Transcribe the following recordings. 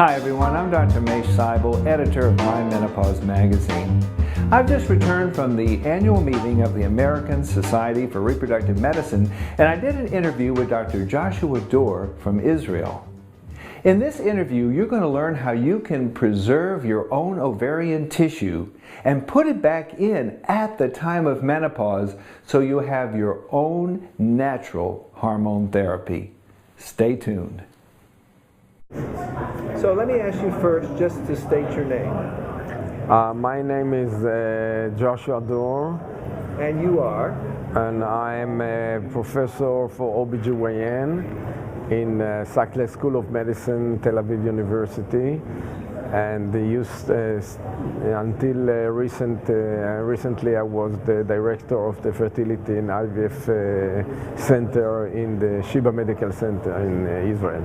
Hi everyone, I'm Dr. Mesh Seibel, editor of My Menopause magazine. I've just returned from the annual meeting of the American Society for Reproductive Medicine, and I did an interview with Dr. Joshua Dor from Israel. In this interview, you're going to learn how you can preserve your own ovarian tissue and put it back in at the time of menopause so you have your own natural hormone therapy. Stay tuned. So let me ask you first just to state your name. My name is Joshua Dor. And you are? And I am a professor for OBGYN in Sackler School of Medicine, Tel Aviv University. And until recently I was the director of the Fertility and IVF Center in the Sheba Medical Center in Israel.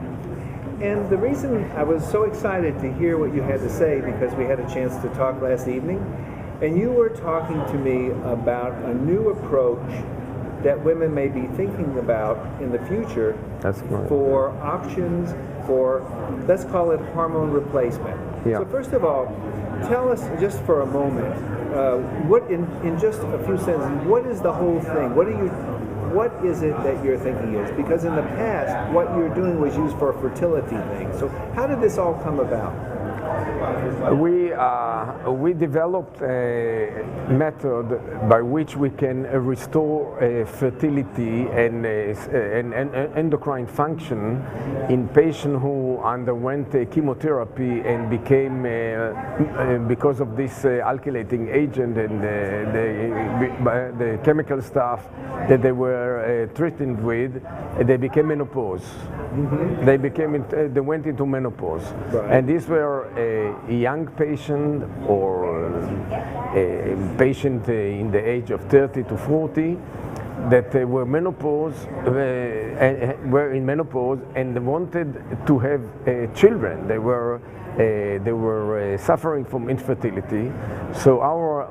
And the reason I was so excited to hear what you had to say, because we had a chance to talk last evening, and you were talking to me about a new approach that women may be thinking about in the future. That's right. For options for, let's call it hormone replacement. Yeah. So first of all, tell us just for a moment, what in just a few sentences, what is the whole thing? What is it that you're thinking is? Because in the past, what you're doing was used for a fertility thing. So how did this all come about? We developed a method by which we can restore fertility and endocrine function in patients who underwent chemotherapy and became, because of this alkylating agent and the chemical stuff that they were treated with, they became menopause. Mm-hmm. They went into menopause. Right. And these were a young patient or a patient in the age of 30 to 40 that were in menopause and wanted to have children. They were suffering from infertility. So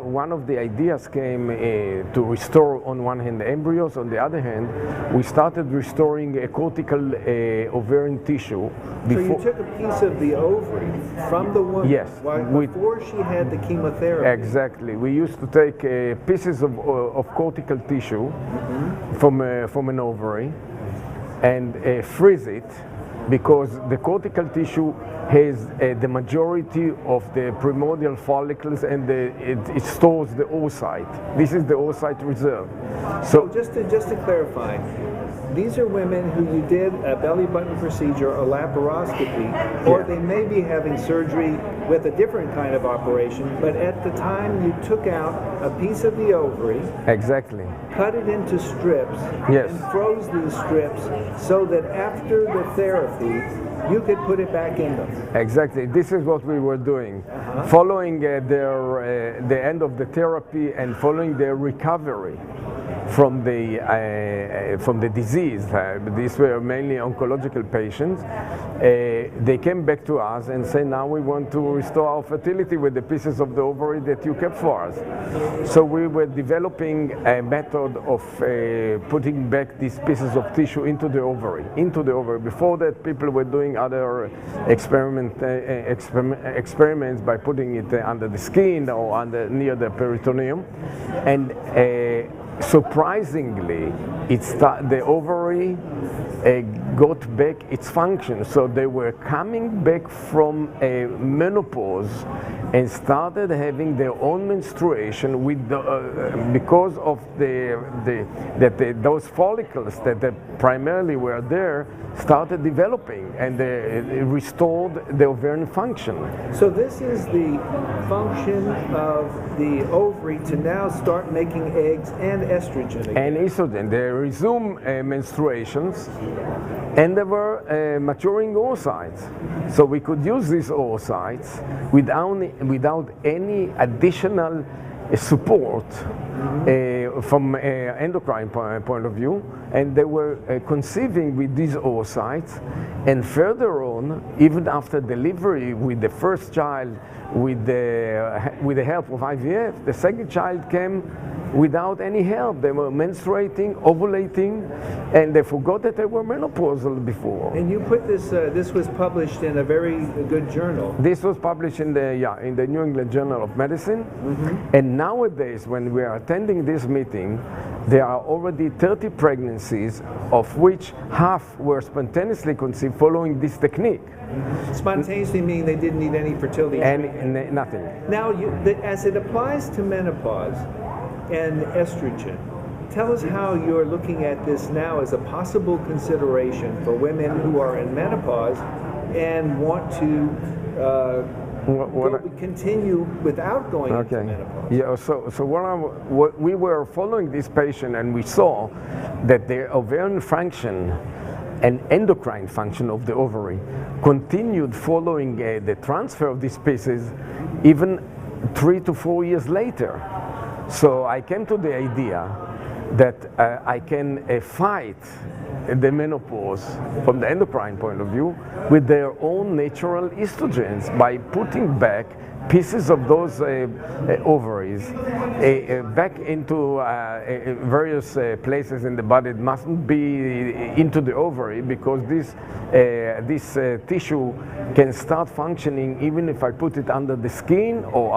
one of the ideas came to restore, on one hand, the embryos. On the other hand, we started restoring a cortical ovarian tissue. So you took a piece of the ovary from the woman, yes, before she had the chemotherapy. Exactly. We used to take pieces of cortical tissue, mm-hmm. from an ovary and freeze it, because the cortical tissue has the majority of the primordial follicles, and it stores the oocyte. This is the oocyte reserve. So just to clarify, these are women who you did a belly button procedure, a laparoscopy, or they may be having surgery with a different kind of operation, but at the time you took out a piece of the ovary, exactly, cut it into strips, yes, and froze these strips so that after the therapy you could put it back in them. Exactly. This is what we were doing. Uh-huh. Following the end of the therapy and following their recovery from the disease. These were mainly oncological patients. They came back to us and said, now we want to restore our fertility with the pieces of the ovary that you kept for us. So we were developing a method of putting back these pieces of tissue into the ovary. Before that, people were doing other experiments by putting it under the skin or near the peritoneum. And surprisingly, the ovary got back its function. So they were coming back from a menopause and started having their own menstruation with because of those follicles that primarily were there started developing, and they restored the ovarian function. So this is the function of the ovary to now start making eggs and estrogen again. And estrogen. They resume menstruations, and they were maturing oocytes. So we could use these oocytes without any additional support from an endocrine point of view, and they were conceiving with these oocytes. And further on, even after delivery with the first child with the with the help of IVF. The second child came without any help. They were menstruating, ovulating, and they forgot that they were menopausal before. And you put this, this was published in a very good journal. This was published in the New England Journal of Medicine. And nowadays, when we are attending this meeting, there are already 30 pregnancies, of which half were spontaneously conceived following this technique. Spontaneously meaning they didn't need any fertility treatment. And nothing. Now, as it applies to menopause and estrogen, tell us how you're looking at this now as a possible consideration for women who are in menopause and want to continue without going into menopause. Yeah, so what we were following this patient, and we saw that the ovarian function and endocrine function of the ovary continued following the transfer of these pieces even 3 to 4 years later. So I came to the idea that I can fight the menopause from the endocrine point of view with their own natural estrogens by putting back pieces of those ovaries back into various places in the body. It mustn't be into the ovary, because this tissue can start functioning even if I put it under the skin or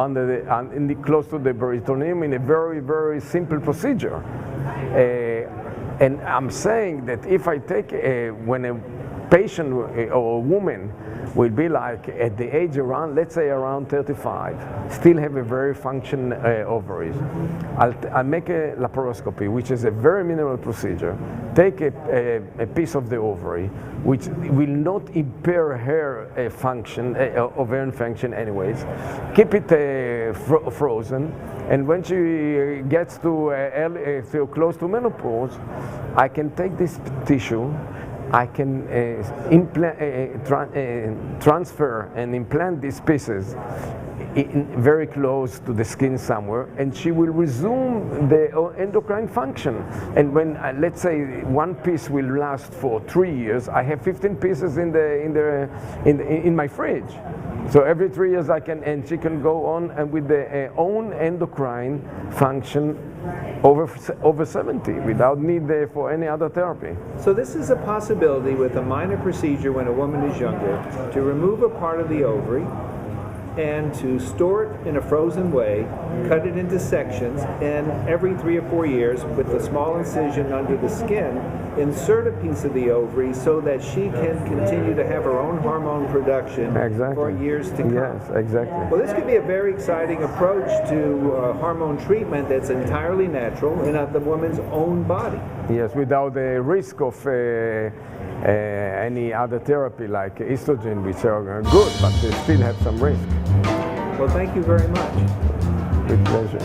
close to the peritoneum in a very, very simple procedure. And I'm saying that if I take when a patient or a woman will be like at the age around, let's say around 35, still have a very function ovaries, I'll make a laparoscopy, which is a very minimal procedure, take a piece of the ovary, which will not impair her function, ovarian function anyways, keep it frozen, and when she gets to feel close to menopause, I can take this tissue, I can transfer and implant these pieces very close to the skin somewhere, and she will resume the endocrine function. And when, let's say, one piece will last for 3 years, I have 15 pieces in my fridge. So every 3 years and she can go on and with the own endocrine function over 70 without need for any other therapy. So this is a possibility with a minor procedure when a woman is younger to remove a part of the ovary and to store it in a frozen way, cut it into sections, and every 3 or 4 years with a small incision under the skin, insert a piece of the ovary so that she can continue to have her own hormone production for years to come. Yes, exactly. Well, this could be a very exciting approach to hormone treatment that's entirely natural in the woman's own body. Yes, without the risk of any other therapy like estrogen, which are good, but they still have some risk. Well, thank you very much. With pleasure.